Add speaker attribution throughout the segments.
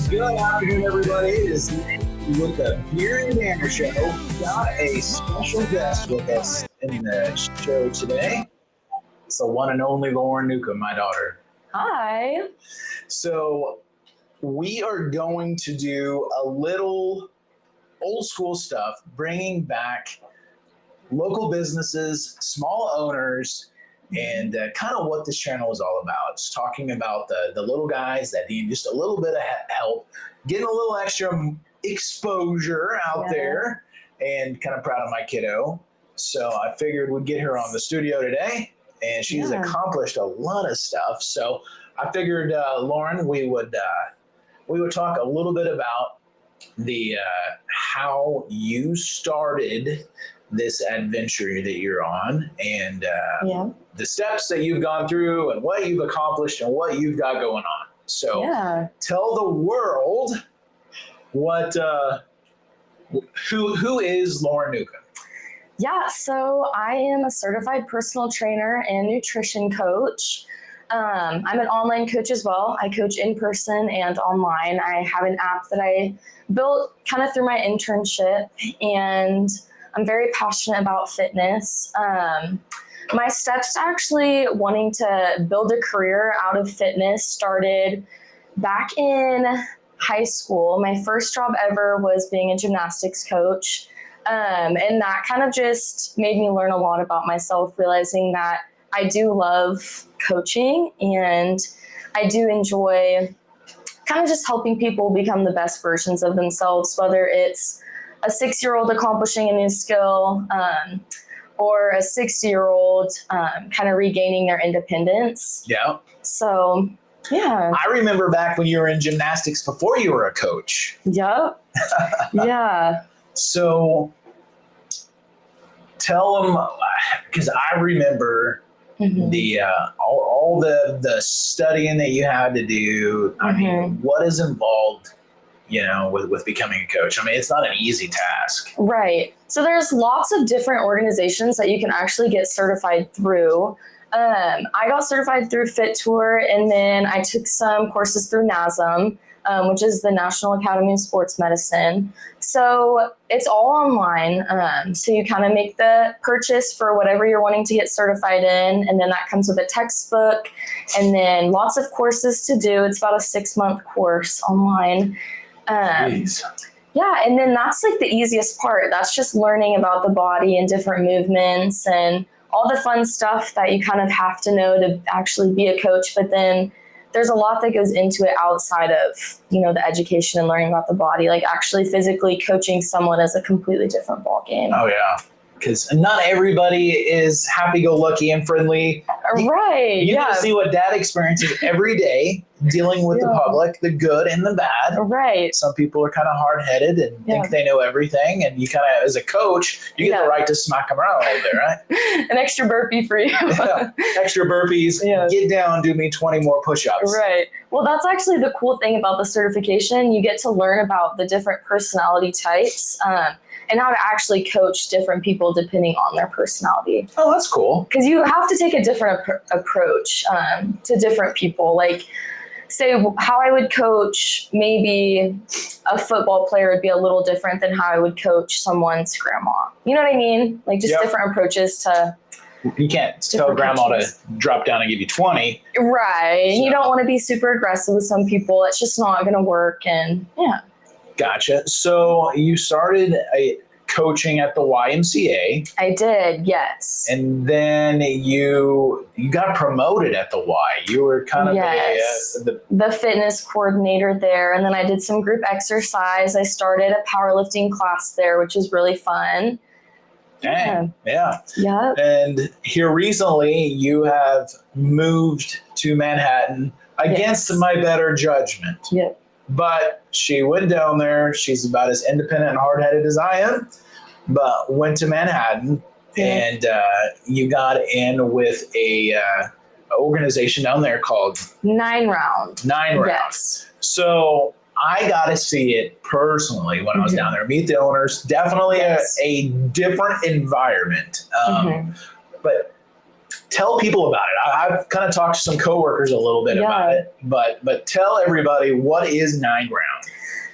Speaker 1: Good afternoon, everybody. It is Nick with the Beer and Banner Show. Got a special guest with us in the show today. It's the one and only Lauren Newcom, my daughter.
Speaker 2: Hi.
Speaker 1: So we are going to do a little old school stuff, bringing back local businesses, small owners, and kind of what this channel is all about. Just talking about the little guys that need just a little bit of help, getting a little extra exposure out there, and kind of proud of my kiddo. So I figured we'd get her on the studio today, and she's accomplished a lot of stuff. So I figured, Lauren, we would talk a little bit about the how you started this adventure that you're on, and the steps that you've gone through and what you've accomplished and what you've got going on. So tell the world what who is Lauren Newcom?
Speaker 2: Yeah, so I am a certified personal trainer and nutrition coach. I'm an online coach as well. I coach in person and online. I have an app that I built kind of through my internship, and I'm very passionate about fitness. My steps to actually wanting to build a career out of fitness started back in high school. My first job ever was being a gymnastics coach. And that kind of just made me learn a lot about myself, realizing that I do love coaching and I do enjoy kind of just helping people become the best versions of themselves, whether it's a 6-year-old accomplishing a new skill, or a 60-year-old kind of regaining their independence.
Speaker 1: Yeah.
Speaker 2: So, yeah.
Speaker 1: I remember back when you were in gymnastics before you were a coach.
Speaker 2: Yep. Yeah.
Speaker 1: So tell them, because I remember the all the studying that you had to do. I mean, what is involved, with becoming a coach? I mean, it's not an easy task.
Speaker 2: Right. So there's lots of different organizations that you can actually get certified through. I got certified through Fit Tour, and then I took some courses through NASM, which is the National Academy of Sports Medicine. So it's all online. So you kind of make the purchase for whatever you're wanting to get certified in, and then that comes with a textbook and then lots of courses to do. It's about a 6-month course online. Yeah, and then that's like the easiest part. That's just learning about the body and different movements and all the fun stuff that you kind of have to know to actually be a coach. But then there's a lot that goes into it outside of, the education and learning about the body. Like actually physically coaching someone is a completely different ballgame.
Speaker 1: Oh, yeah. Because not everybody is happy-go-lucky and friendly.
Speaker 2: Right.
Speaker 1: You get to see what dad experiences every day, dealing with the public, the good and the bad.
Speaker 2: Right.
Speaker 1: Some people are kind of hard-headed and think they know everything. And you kind of, as a coach, you get the right to smack them around a little bit, right?
Speaker 2: An extra burpee for you.
Speaker 1: Extra burpees. Get down, do me 20 more push-ups.
Speaker 2: Right. Well, that's actually the cool thing about the certification. You get to learn about the different personality types. And how to actually coach different people depending on their personality.
Speaker 1: Oh, that's cool.
Speaker 2: Because you have to take a different approach to different people. Like, say, how I would coach maybe a football player would be a little different than how I would coach someone's grandma. You know what I mean? Like, just different approaches to...
Speaker 1: You can't tell grandma to drop down and give you 20.
Speaker 2: Right. So. You don't want to be super aggressive with some people. It's just not going to work. And,
Speaker 1: Gotcha. So you started coaching at the YMCA.
Speaker 2: I did, yes.
Speaker 1: And then you got promoted at the Y. You were kind of
Speaker 2: the fitness coordinator there. And then I did some group exercise. I started a powerlifting class there, which was really fun.
Speaker 1: Dang. Yeah. And here recently you have moved to Manhattan against my better judgment.
Speaker 2: Yep.
Speaker 1: But she went down there. She's about as independent and hard-headed as I am, but went to Manhattan, and you got in with a organization down there called
Speaker 2: 9 Round.
Speaker 1: 9 Round.
Speaker 2: Yes.
Speaker 1: So I got to see it personally when I was down there. Meet the owners. Definitely a different environment. But tell people about it. I've kind of talked to some coworkers a little bit about it, but tell everybody, what is 9 Round?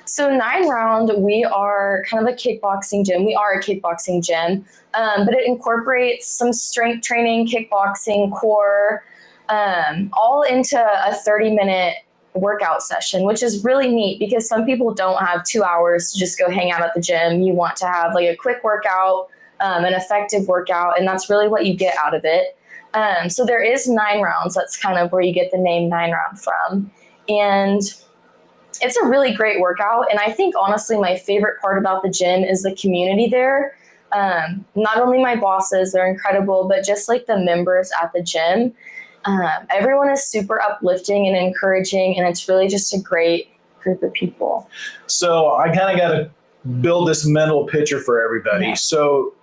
Speaker 2: So 9 Round, we are kind of a kickboxing gym. We are a kickboxing gym, but it incorporates some strength training, kickboxing, core, all into a 30-minute workout session, which is really neat because some people don't have 2 hours to just go hang out at the gym. You want to have like a quick workout, an effective workout, and that's really what you get out of it. So there is 9 Rounds. That's kind of where you get the name 9 Round from. And it's a really great workout. And I think honestly, my favorite part about the gym is the community there. Not only my bosses, they're incredible, but just like the members at the gym. Everyone is super uplifting and encouraging, and it's really just a great group of people.
Speaker 1: So I kind of got to build this mental picture for everybody.
Speaker 2: Yeah.
Speaker 1: So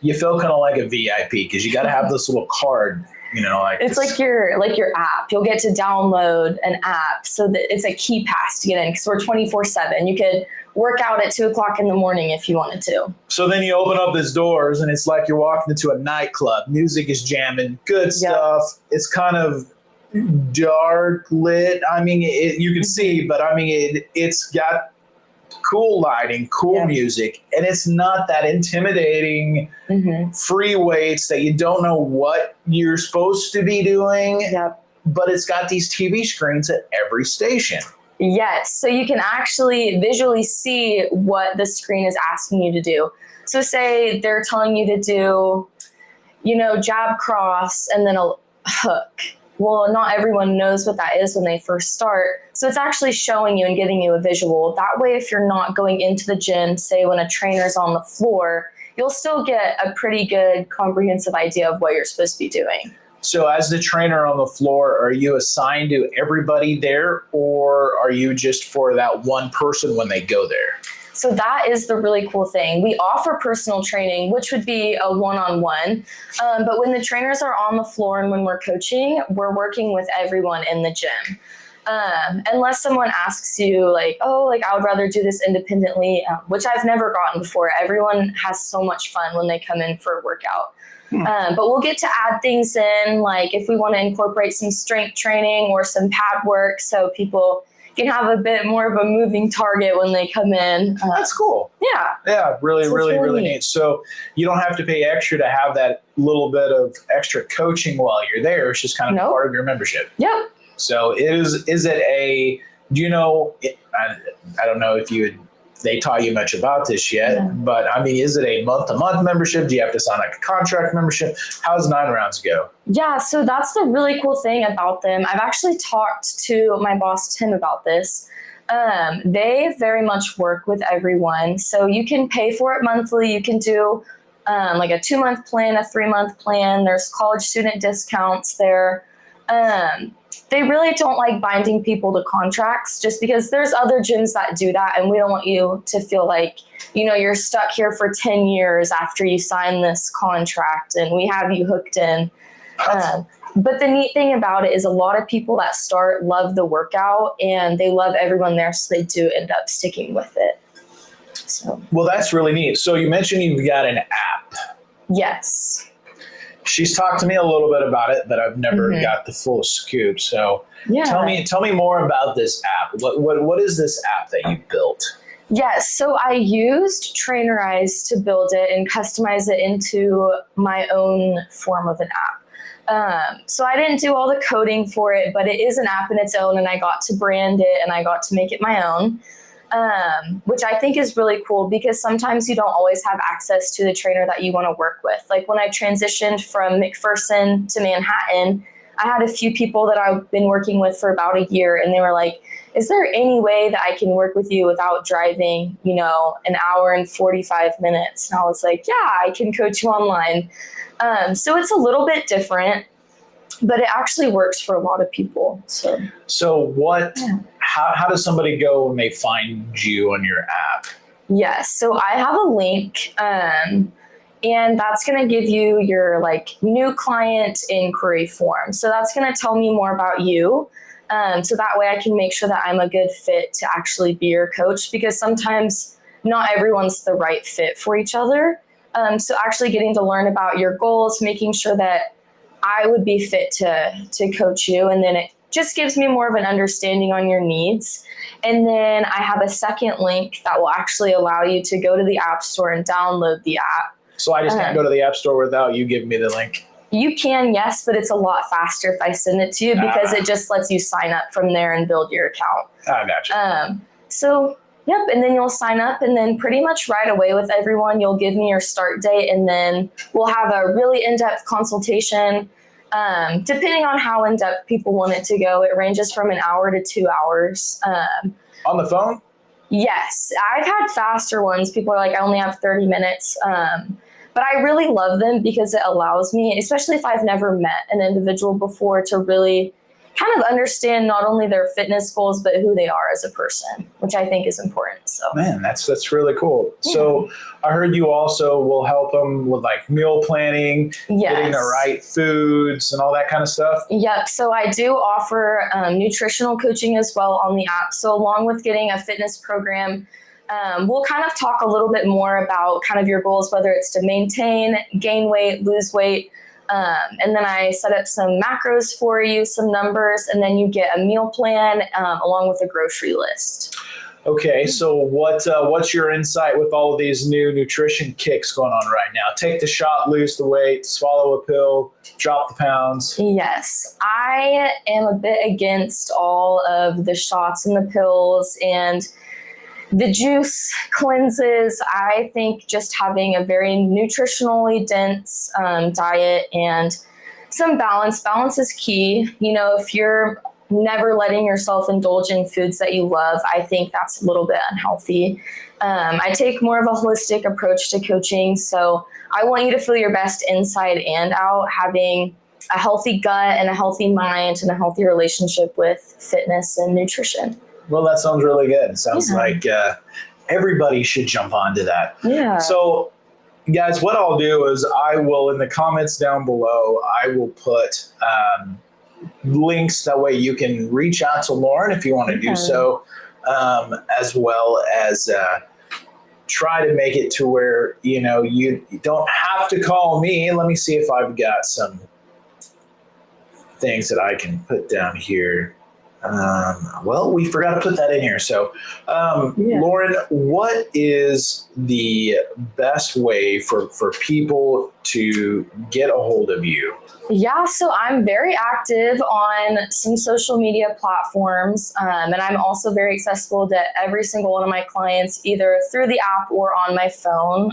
Speaker 1: you feel kind of like a VIP because you got to have this little card, like
Speaker 2: it's
Speaker 1: this.
Speaker 2: like your app. You'll get to download an app so that it's a key pass to get in because we're 24/7. You could work out at 2:00 in the morning if you wanted to.
Speaker 1: So then you open up these doors and it's like you're walking into a nightclub. Music is jamming, good stuff. It's kind of dark lit. I mean, you can see, but I mean, it's got cool lighting, cool music, and it's not that intimidating free weights that you don't know what you're supposed to be doing. But it's got these TV screens at every station.
Speaker 2: Yes, so you can actually visually see what the screen is asking you to do. So say they're telling you to do, jab cross and then a hook. Well, not everyone knows what that is when they first start. So it's actually showing you and giving you a visual. That way, if you're not going into the gym, say when a trainer's on the floor, you'll still get a pretty good comprehensive idea of what you're supposed to be doing.
Speaker 1: So as the trainer on the floor, are you assigned to everybody there, or are you just for that one person when they go there?
Speaker 2: So that is the really cool thing. We offer personal training, which would be a one-on-one. But when the trainers are on the floor and when we're coaching, we're working with everyone in the gym. Unless someone asks you I would rather do this independently, which I've never gotten before. Everyone has so much fun when they come in for a workout. But we'll get to add things in, like if we want to incorporate some strength training or some pad work so people can have a bit more of a moving target when they come in.
Speaker 1: That's cool.
Speaker 2: Yeah.
Speaker 1: Yeah, really neat. So you don't have to pay extra to have that little bit of extra coaching while you're there. It's just kind of part of your membership.
Speaker 2: Yep.
Speaker 1: So is it I don't know if they taught you much about this yet, but I mean, is it a month-to-month membership? Do you have to sign like a contract membership? How does 9 Rounds go? Yeah,
Speaker 2: so that's the really cool thing about them. I've actually talked to my boss, Tim, about this. They very much work with everyone. So you can pay for it monthly. You can do like a 2-month plan, a 3-month plan. There's college student discounts there. They really don't like binding people to contracts just because there's other gyms that do that, and we don't want you to feel like, you're stuck here for 10 years after you sign this contract and we have you hooked in. But the neat thing about it is a lot of people that start love the workout and they love everyone there, so they do end up sticking with it. So. Well, that's really neat. So you mentioned you've got an app. Yes. She's talked to me a little bit about it, but I've never got the full scoop. So tell me more about this app. What is this app that you built? Yes, so I used Trainerize to build it and customize it into my own form of an app. So I didn't do all the coding for it, but it is an app in its own, and I got to brand it and I got to make it my own. Which I think is really cool because sometimes you don't always have access to the trainer that you want to work with. Like when I transitioned from McPherson to Manhattan, I had a few people that I've been working with for about a year, and they were like, is there any way that I can work with you without driving, an hour and 45 minutes? And I was like, yeah, I can coach you online. So it's a little bit different, but it actually works for a lot of people. So what, how does somebody go when they find you on your app? Yes. So I have a link, and that's going to give you your new client inquiry form. So that's going to tell me more about you. So that way I can make sure that I'm a good fit to actually be your coach, because sometimes not everyone's the right fit for each other. So actually getting to learn about your goals, making sure that I would be fit to coach you. And then it just gives me more of an understanding on your needs. And then I have a second link that will actually allow you to go to the App Store and download the app.
Speaker 1: So I just can't go to the App Store without you giving me the link?
Speaker 2: You can, yes, but it's a lot faster if I send it to you because it just lets you sign up from there and build your account.
Speaker 1: I gotcha.
Speaker 2: So, yep, and then you'll sign up, and then pretty much right away with everyone, you'll give me your start date, and then we'll have a really in-depth consultation. Depending on how in-depth people want it to go, it ranges from an hour to 2 hours.
Speaker 1: On the phone?
Speaker 2: Yes, I've had faster ones. People are like, I only have 30 minutes. But I really love them because it allows me, especially if I've never met an individual before, to really kind of understand not only their fitness goals, but who they are as a person, which I think is important. So,
Speaker 1: man, that's really cool. Yeah. So I heard you also will help them with like meal planning, getting the right foods and all that kind of stuff.
Speaker 2: Yep. So I do offer nutritional coaching as well on the app. So along with getting a fitness program, we'll kind of talk a little bit more about kind of your goals, whether it's to maintain, gain weight, lose weight. And then I set up some macros for you, some numbers, and then you get a meal plan along with a grocery list.
Speaker 1: Okay, so what's your insight with all of these new nutrition kicks going on right now? Take the shot, lose the weight, swallow a pill, drop the pounds.
Speaker 2: Yes, I am a bit against all of the shots and the pills and the juice cleanses. I think just having a very nutritionally dense diet and some balance. Balance is key. You know, if you're never letting yourself indulge in foods that you love, I think that's a little bit unhealthy. I take more of a holistic approach to coaching. So I want you to feel your best inside and out, having a healthy gut and a healthy mind and a healthy relationship with fitness and nutrition.
Speaker 1: Well, that sounds really good. It sounds like everybody should jump onto that.
Speaker 2: Yeah.
Speaker 1: So, guys, what I'll do is I will, in the comments down below, I will put links. That way you can reach out to Lauren if you want to do so, as well as try to make it to where, you know, you don't have to call me. Let me see if I've got some things that I can put down here. Well, we forgot to put that in here. So, Lauren, what is the best way for people to get a hold of you?
Speaker 2: Yeah, so I'm very active on some social media platforms, and I'm also very accessible to every single one of my clients, either through the app or on my phone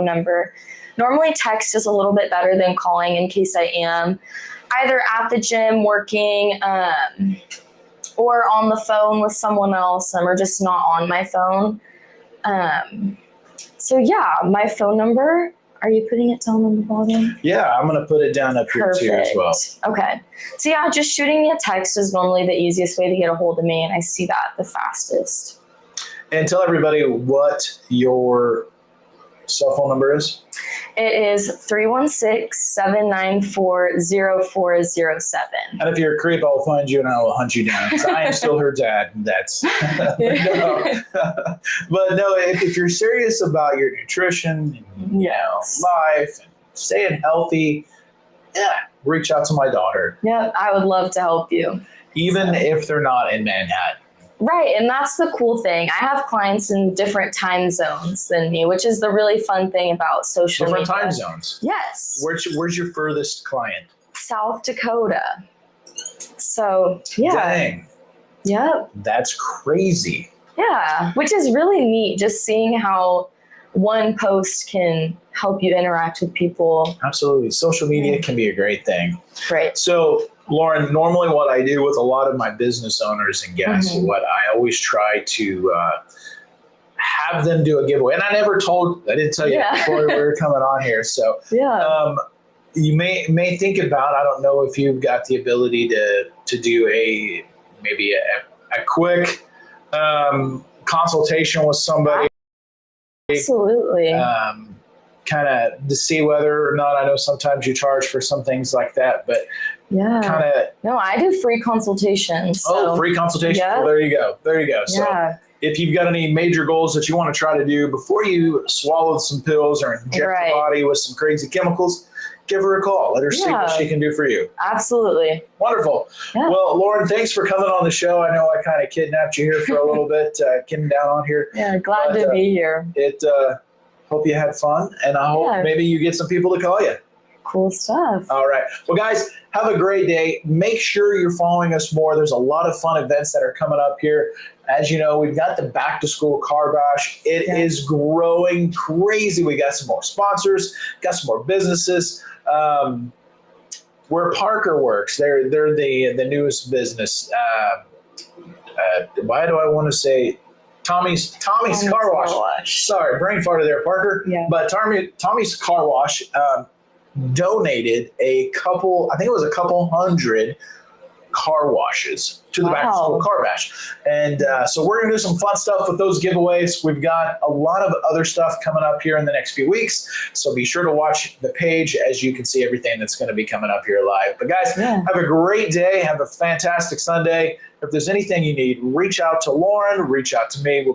Speaker 2: number. Normally, text is a little bit better than calling in case I am either at the gym working, or on the phone with someone else, or just not on my phone. So yeah, my phone number, are you putting it down on the bottom?
Speaker 1: Yeah, I'm going to put it down up here too as well.
Speaker 2: Okay. So yeah, just shooting me a text is normally the easiest way to get a hold of me, and I see that the fastest. And
Speaker 1: tell everybody what your cell phone number is.
Speaker 2: It is 316-794-0407.
Speaker 1: And if you're a creep, I'll find you and I will hunt you down because I am still her dad. That's but no, if you're serious about your nutrition, life, and staying healthy, reach out to my daughter. Yeah, I would love to help you. Even if they're not in Manhattan. Right, and that's the cool thing. I have clients in different time zones than me, which is the really fun thing about social media. Different time zones? Yes. Where's your furthest client? South Dakota. So, yeah. Dang. Yep. That's crazy. Yeah, which is really neat, just seeing how one post can help you interact with people. Absolutely. Social media can be a great thing. Right. So, Lauren, normally what I do with a lot of my business owners and guests, what I always try to have them do a giveaway. And I didn't tell you before we were coming on here. So you may think about, I don't know if you've got the ability to do maybe a quick consultation with somebody. Absolutely. Kind of to see whether or not, I know sometimes you charge for some things like that, but kind of. No, I do free consultations. So. Oh, free consultation. Yeah. Well, there you go. So if you've got any major goals that you want to try to do before you swallow some pills or inject your body with some crazy chemicals, give her a call. Let her see what
Speaker 2: Yeah.
Speaker 1: she can do for you.
Speaker 2: Absolutely.
Speaker 1: Wonderful.
Speaker 2: Yeah.
Speaker 1: Well, Lauren, thanks for coming on the show. I know I kind of kidnapped you here for a little bit, getting down on here.
Speaker 2: Yeah, glad to be here.
Speaker 1: Hope you had fun, and I hope maybe you get some people to call you.
Speaker 2: Cool stuff.
Speaker 1: All right. Well, guys, have a great day. Make sure you're following us more. There's a lot of fun events that are coming up here. As you know, we've got the back to school car bash. It is growing crazy. We got some more sponsors, got some more businesses. Where Parker works, they're the newest business. Why do I want to say Tommy's Car Wash? Sorry, brain farted there, Parker.
Speaker 2: Yeah.
Speaker 1: But Tommy's Car Wash donated a couple hundred car washes to the back to school car bash. And so we're going to do some fun stuff with those giveaways. We've got a lot of other stuff coming up here in the next few weeks. So be sure to watch the page as you can see everything that's going to be coming up here live. But guys, have a great day. Have a fantastic Sunday. If there's anything you need, reach out to Lauren, reach out to me. We'll be